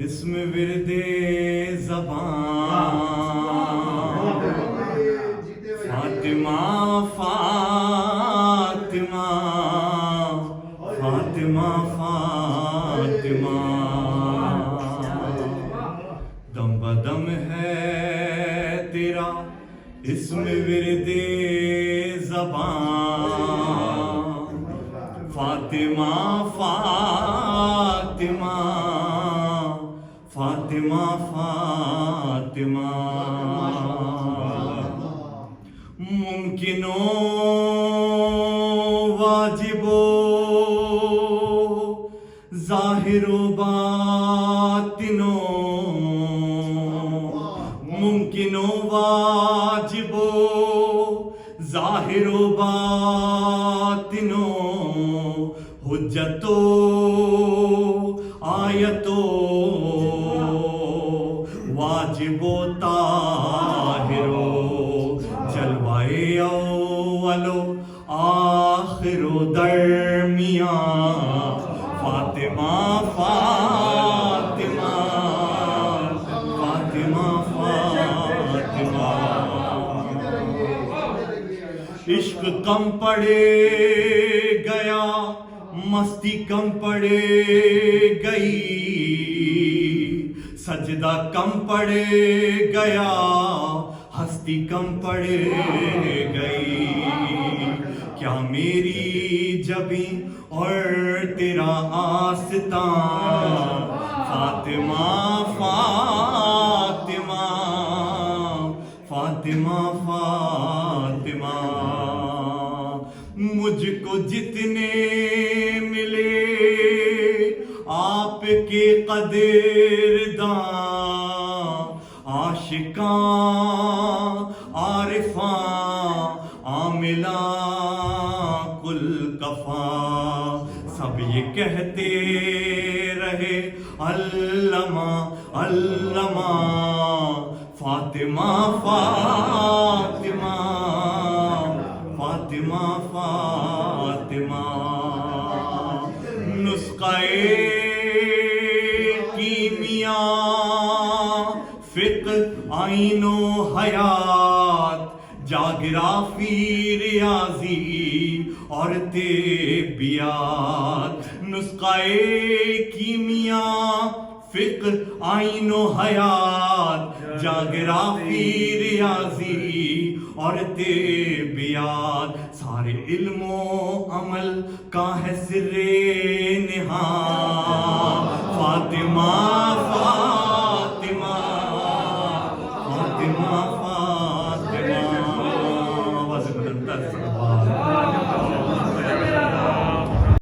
اسم ورد زبان فاطمہ فاطمہ فاطمہ فاطمہ دم بدم ہے تیرا اسم ورد زبان فاطمہ فاطمہ فاطمہ فاطمہ ممکنو واجبو ظاہر و باطنو ممکنو واجبو ظاہر و باطنو حجتو آیتو واجب و طاہرو جلوائے اولو آخر و درمیان فاطمہ فاطمہ فاطمہ فاطمہ عشق کم پڑے گیا مستی کم پڑے گئی سجدہ کم پڑے گیا ہستی کم پڑے گئی کیا میری جبیں اور تیرا آستان فاطمہ فاطمہ فاطمہ فاطمہ مجھ کو جتنے ملے آپ کے قدردان عاشقاں عارفاں عاملاں کل کفاں سب یہ کہتے رہے علامہ علامہ فاطمہ فاطمہ فاطمہ فاطمہ نسخہ کیمیا فقہ عین و حیات جاگرافی ریاضی اور طبیات نسخہ کیمیا فقہ عین و حیات جاگرافی ریاضی اور طبیات سارے علم و عمل کا ہے سر نہاں فاطمہ فاطمہ فاطمہ فاطمہ